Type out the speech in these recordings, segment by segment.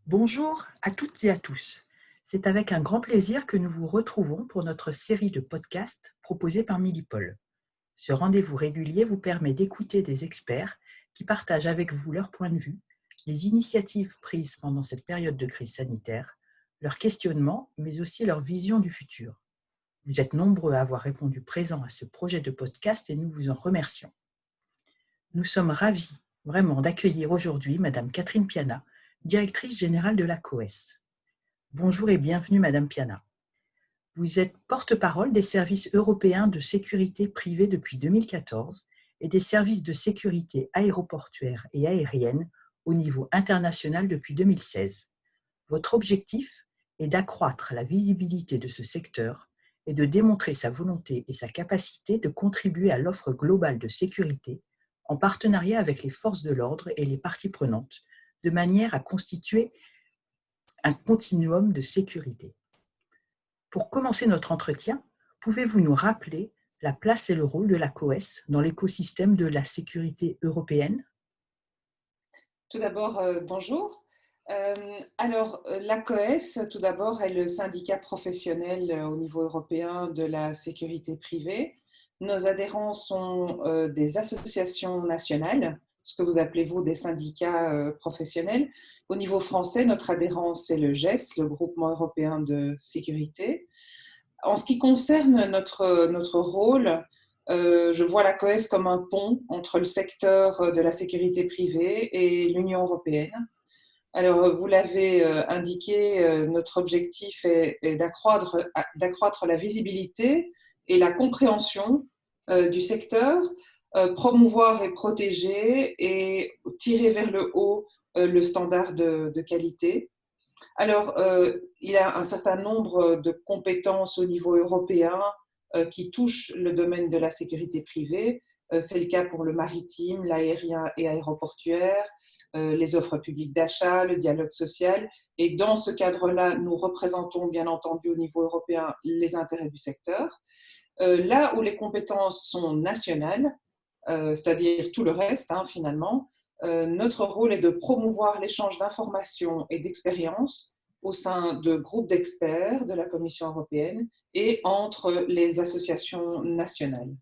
Bonjour à toutes et à tous. C'est avec un grand plaisir que nous vous retrouvons pour notre série de podcasts proposée par Millipol. Ce rendez-vous régulier vous permet d'écouter des experts qui partagent avec vous leur point de vue, les initiatives prises pendant cette période de crise sanitaire, leurs questionnements, mais aussi leur vision du futur. Vous êtes nombreux à avoir répondu présent à ce projet de podcast et nous vous en remercions. Nous sommes ravis vraiment d'accueillir aujourd'hui Madame Catherine Piana, directrice générale de la COES. Bonjour et bienvenue Madame Piana. Vous êtes porte-parole des services européens de sécurité privée depuis 2014 et des services de sécurité aéroportuaire et aérienne au niveau international depuis 2016. Votre objectif est d'accroître la visibilité de ce secteur et de démontrer sa volonté et sa capacité de contribuer à l'offre globale de sécurité en partenariat avec les forces de l'ordre et les parties prenantes, de manière à constituer un continuum de sécurité. Pour commencer notre entretien, pouvez-vous nous rappeler la place et le rôle de la COES dans l'écosystème de la sécurité européenne? Tout d'abord, bonjour. La COES, tout d'abord, est le syndicat professionnel au niveau européen de la sécurité privée. Nos adhérents sont des associations nationales, ce que vous appelez vous des syndicats professionnels. Au niveau français, notre adhérent, c'est le GES, le Groupement européen de sécurité. En ce qui concerne notre rôle, je vois la COES comme un pont entre le secteur de la sécurité privée et l'Union européenne. Alors, vous l'avez indiqué, notre objectif est d'accroître la visibilité et la compréhension du secteur, promouvoir et protéger et tirer vers le haut le standard de qualité. Alors, il y a un certain nombre de compétences au niveau européen qui touchent le domaine de la sécurité privée. C'est le cas pour le maritime, l'aérien et aéroportuaire, les offres publiques d'achat, le dialogue social. Et dans ce cadre-là, nous représentons bien entendu au niveau européen les intérêts du secteur. Là où les compétences sont nationales, c'est-à-dire tout le reste finalement, notre rôle est de promouvoir l'échange d'informations et d'expériences au sein de groupes d'experts de la Commission européenne et entre les associations nationales.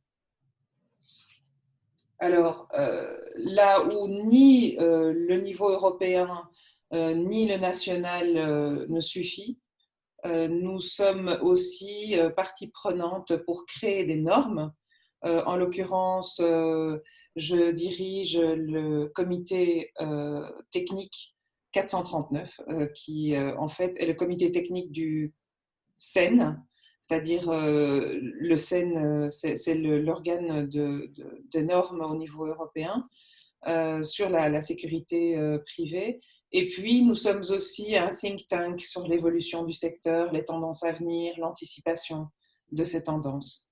Alors, là où ni le niveau européen ni le national ne suffit, nous sommes aussi partie prenante pour créer des normes. En l'occurrence, je dirige le comité technique 439, qui en fait est le comité technique du CEN, c'est-à-dire le CEN, c'est l'organe de normes au niveau européen sur la sécurité privée. Et puis, nous sommes aussi un think tank sur l'évolution du secteur, les tendances à venir, l'anticipation de ces tendances.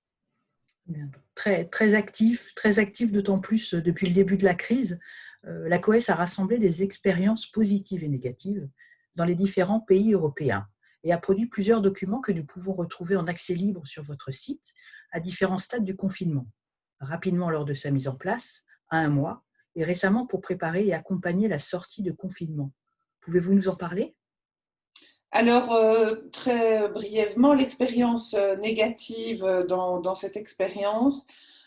Très actif d'autant plus depuis le début de la crise. La COES a rassemblé des expériences positives et négatives dans les différents pays européens et a produit plusieurs documents que nous pouvons retrouver en accès libre sur votre site à différents stades du confinement, rapidement lors de sa mise en place, à un mois, et récemment pour préparer et accompagner la sortie de confinement. Pouvez-vous nous en parler? Alors, très brièvement, l'expérience négative dans cette expérience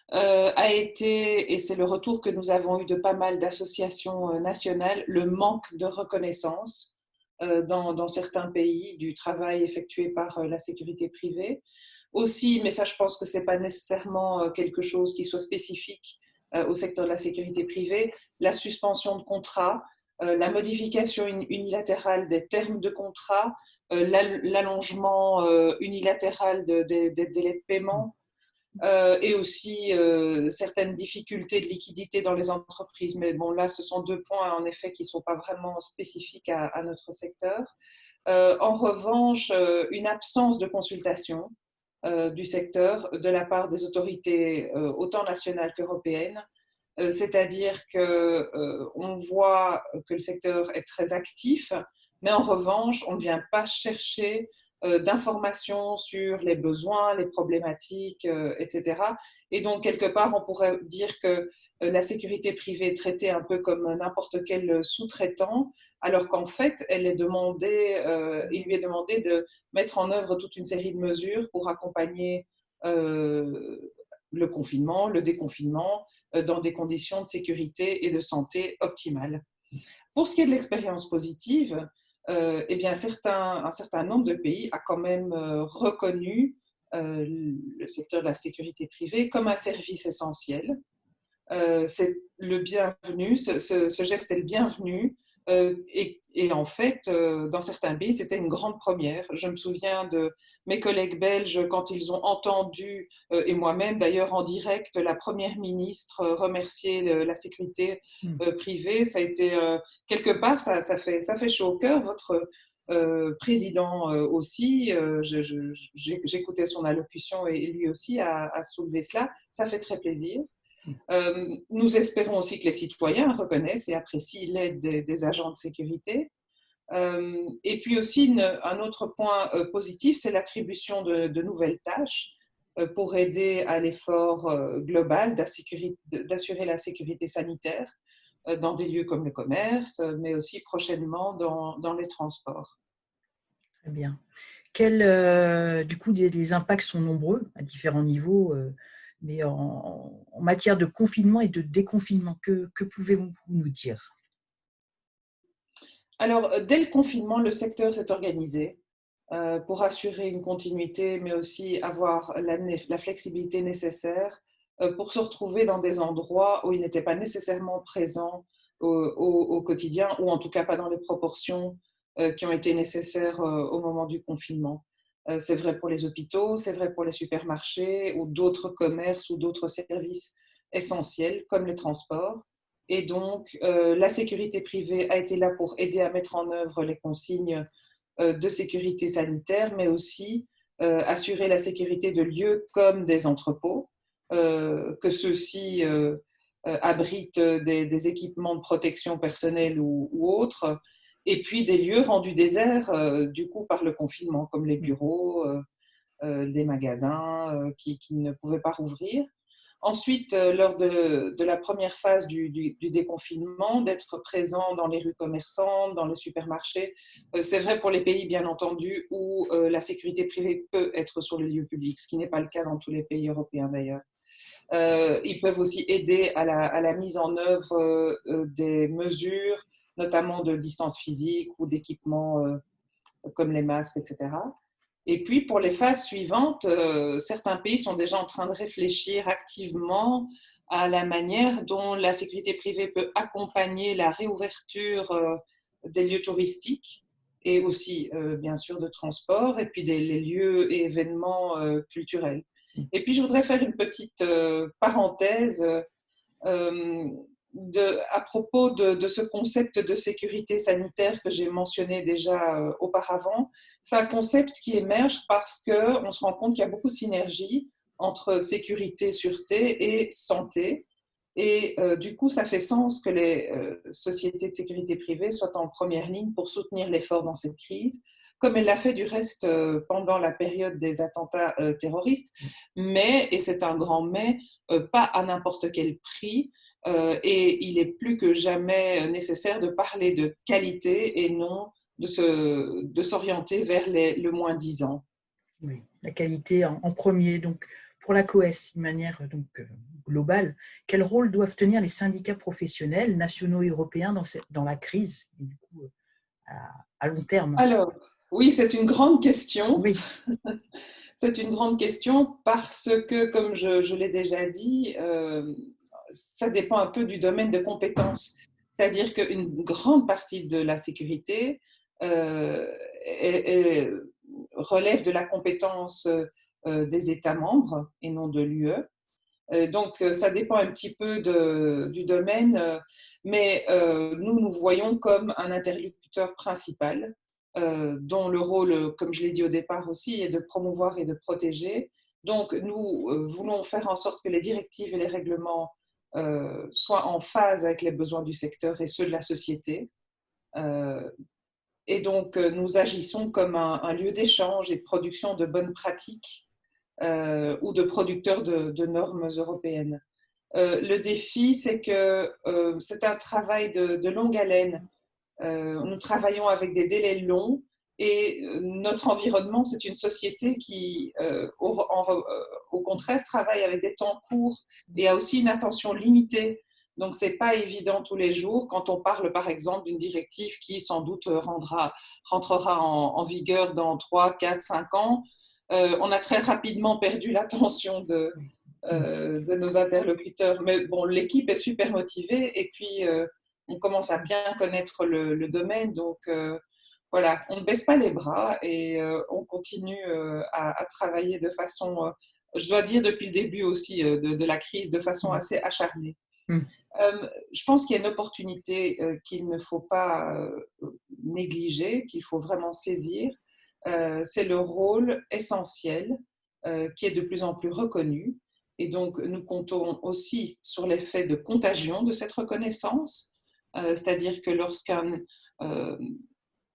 a été, et c'est le retour que nous avons eu de pas mal d'associations nationales, le manque de reconnaissance dans certains pays du travail effectué par la sécurité privée. Aussi, mais ça je pense que ce n'est pas nécessairement quelque chose qui soit spécifique au secteur de la sécurité privée, la suspension de contrats, la modification unilatérale des termes de contrat, l'allongement unilatéral des délais de paiement, et aussi certaines difficultés de liquidité dans les entreprises. Mais bon, là, ce sont deux points, en effet, qui ne sont pas vraiment spécifiques à notre secteur. En revanche, une absence de consultation du secteur de la part des autorités autant nationales qu'européennes. C'est-à-dire qu'on voit que le secteur est très actif, mais en revanche, on ne vient pas chercher d'informations sur les besoins, les problématiques, etc. Et donc, quelque part, on pourrait dire que la sécurité privée est traitée un peu comme n'importe quel sous-traitant, alors qu'en fait, il lui est demandé de mettre en œuvre toute une série de mesures pour accompagner le confinement, le déconfinement, dans des conditions de sécurité et de santé optimales. Pour ce qui est de l'expérience positive, eh bien, un certain nombre de pays a quand même reconnu le secteur de la sécurité privée comme un service essentiel. C'est le bienvenu, ce geste est le bienvenu. Et en fait, dans certains pays, c'était une grande première. Je me souviens de mes collègues belges quand ils ont entendu, et moi-même d'ailleurs en direct, la première ministre remercier la sécurité privée. Ça a été quelque part, ça fait chaud au cœur. Votre président aussi, j'écoutais son allocution et lui aussi a soulevé cela. Ça fait très plaisir. Nous espérons aussi que les citoyens reconnaissent et apprécient l'aide des agents de sécurité. Et puis aussi, un autre point positif, c'est l'attribution de nouvelles tâches pour aider à l'effort global d'assurer la sécurité sanitaire dans des lieux comme le commerce, mais aussi prochainement dans les transports. Très bien. Du coup, les impacts sont nombreux à différents niveaux, mais en matière de confinement et de déconfinement, que pouvez-vous nous dire? Alors, dès le confinement, le secteur s'est organisé pour assurer une continuité, mais aussi avoir la flexibilité nécessaire pour se retrouver dans des endroits où il n'était pas nécessairement présent au quotidien, ou en tout cas pas dans les proportions qui ont été nécessaires au moment du confinement. C'est vrai pour les hôpitaux, c'est vrai pour les supermarchés ou d'autres commerces ou d'autres services essentiels comme les transports. Et donc, la sécurité privée a été là pour aider à mettre en œuvre les consignes de sécurité sanitaire, mais aussi assurer la sécurité de lieux comme des entrepôts, que ceux-ci abritent des équipements de protection personnelle ou autres, et puis des lieux rendus déserts du coup par le confinement, comme les bureaux, des magasins qui ne pouvaient pas rouvrir. Ensuite, lors de la première phase du déconfinement, d'être présent dans les rues commerçantes, dans les supermarchés. C'est vrai pour les pays, bien entendu, où la sécurité privée peut être sur les lieux publics, ce qui n'est pas le cas dans tous les pays européens d'ailleurs. Ils peuvent aussi aider à la mise en œuvre des mesures, notamment de distance physique ou d'équipements comme les masques, etc. Et puis, pour les phases suivantes, certains pays sont déjà en train de réfléchir activement à la manière dont la sécurité privée peut accompagner la réouverture des lieux touristiques et aussi, bien sûr, de transport, et puis les lieux et événements culturels. Et puis, je voudrais faire une petite parenthèse à propos de ce concept de sécurité sanitaire que j'ai mentionné déjà auparavant. C'est un concept qui émerge parce qu'on se rend compte qu'il y a beaucoup de synergie entre sécurité, sûreté et santé. Et du coup, ça fait sens que les sociétés de sécurité privée soient en première ligne pour soutenir l'effort dans cette crise, comme elle l'a fait du reste pendant la période des attentats terroristes, mais, et c'est un grand mais, pas à n'importe quel prix. Et il est plus que jamais nécessaire de parler de qualité et non de s'orienter vers le moins-disant. Oui, la qualité en premier. Donc, pour la COES, d'une manière globale, quel rôle doivent tenir les syndicats professionnels, nationaux et européens dans la crise, et du coup, à long terme? Alors, oui, c'est une grande question. Oui, C'est une grande question parce que, comme je l'ai déjà dit, ça dépend un peu du domaine de compétence. C'est-à-dire qu'une grande partie de la sécurité est, relève de la compétence des États membres et non de l'UE. Donc, ça dépend un petit peu du domaine, mais nous voyons comme un interlocuteur principal, dont le rôle, comme je l'ai dit au départ aussi, est de promouvoir et de protéger. Donc, nous voulons faire en sorte que les directives et les règlements soient en phase avec les besoins du secteur et ceux de la société. Et donc, nous agissons comme un lieu d'échange et de production de bonnes pratiques ou de producteurs de normes européennes. Le défi, c'est que c'est un travail de longue haleine. Nous travaillons avec des délais longs et notre environnement, c'est une société qui, au contraire, travaille avec des temps courts et a aussi une attention limitée. Donc, ce n'est pas évident tous les jours quand on parle, par exemple, d'une directive qui, sans doute, rentrera en vigueur dans 3, 4, 5 ans. On a très rapidement perdu l'attention de nos interlocuteurs. Mais bon, l'équipe est super motivée et puis on commence à bien connaître le domaine. Donc voilà, on ne baisse pas les bras et on continue à travailler de façon, je dois dire depuis le début aussi de la crise, de façon assez acharnée. Je pense qu'il y a une opportunité qu'il ne faut pas négliger, qu'il faut vraiment saisir. C'est le rôle essentiel qui est de plus en plus reconnu. Et donc, nous comptons aussi sur l'effet de contagion de cette reconnaissance, c'est-à-dire que lorsqu'un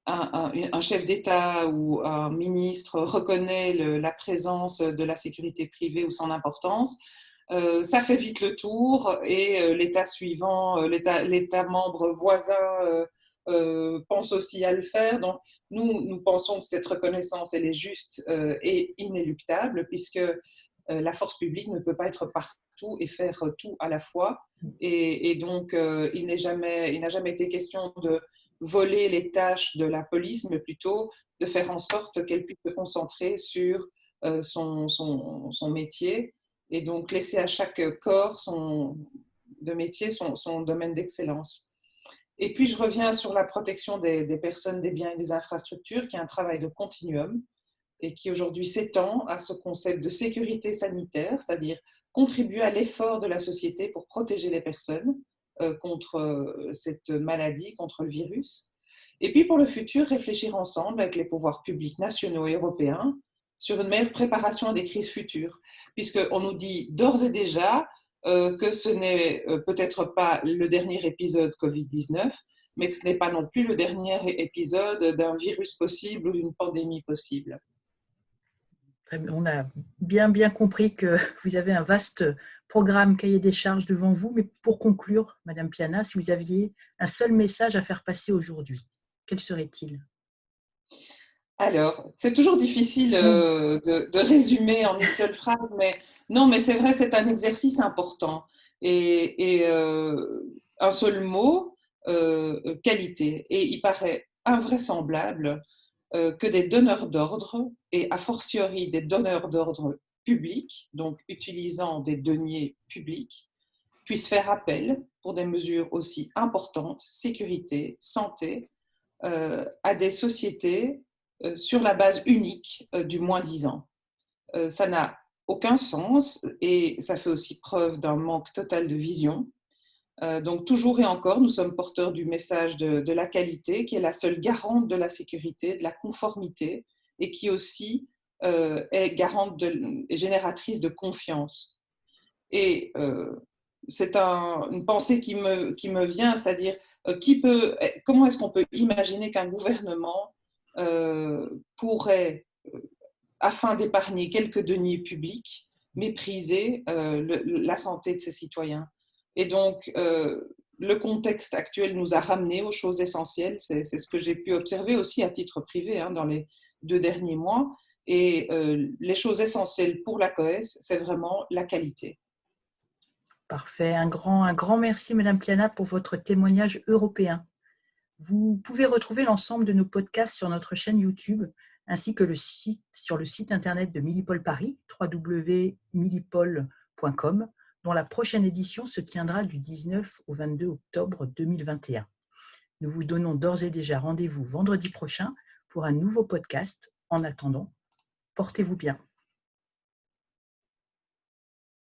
un chef d'État ou un ministre reconnaît la présence de la sécurité privée ou son importance, ça fait vite le tour et l'État suivant, l'État membre voisin pense aussi à le faire. Donc, nous pensons que cette reconnaissance, elle est juste et inéluctable, puisque la force publique ne peut pas être partout et faire tout à la fois. Et donc, il n'a jamais été question de voler les tâches de la police, mais plutôt de faire en sorte qu'elle puisse se concentrer sur son métier et donc laisser à chaque corps de métier son domaine d'excellence. Et puis, je reviens sur la protection des personnes, des biens et des infrastructures, qui est un travail de continuum et qui aujourd'hui s'étend à ce concept de sécurité sanitaire, c'est-à-dire contribuer à l'effort de la société pour protéger les personnes contre cette maladie, contre le virus. Et puis pour le futur, réfléchir ensemble avec les pouvoirs publics nationaux et européens sur une meilleure préparation à des crises futures, puisqu'on nous dit d'ores et déjà que ce n'est peut-être pas le dernier épisode Covid-19, mais que ce n'est pas non plus le dernier épisode d'un virus possible ou d'une pandémie possible. On a bien compris que vous avez un vaste programme cahier des charges devant vous, mais pour conclure, Madame Piana, si vous aviez un seul message à faire passer aujourd'hui, quel serait-il ? Alors, c'est toujours difficile de résumer en une seule phrase, mais non, mais c'est vrai, c'est un exercice important. Et un seul mot, qualité. Et il paraît invraisemblable que des donneurs d'ordre, et a fortiori des donneurs d'ordre publics, donc utilisant des deniers publics, puissent faire appel pour des mesures aussi importantes, sécurité, santé, à des sociétés sur la base unique du moins-disant. Ça n'a aucun sens et ça fait aussi preuve d'un manque total de vision. Donc toujours et encore, nous sommes porteurs du message de la qualité, qui est la seule garante de la sécurité, de la conformité, et qui aussi est garante et génératrice de confiance. Et c'est une pensée qui me vient, c'est-à-dire comment est-ce qu'on peut imaginer qu'un gouvernement pourrait, afin d'épargner quelques deniers publics, mépriser la santé de ses citoyens. Et donc, le contexte actuel nous a ramenés aux choses essentielles. C'est ce que j'ai pu observer aussi à titre privé dans les 2 derniers mois. Et les choses essentielles pour la COES, c'est vraiment la qualité. Parfait. Un grand merci, Madame Piana, pour votre témoignage européen. Vous pouvez retrouver l'ensemble de nos podcasts sur notre chaîne YouTube, ainsi que sur le site internet de Milipol Paris, www.milipol.com, dont la prochaine édition se tiendra du 19 au 22 octobre 2021. Nous vous donnons d'ores et déjà rendez-vous vendredi prochain pour un nouveau podcast. En attendant, portez-vous bien.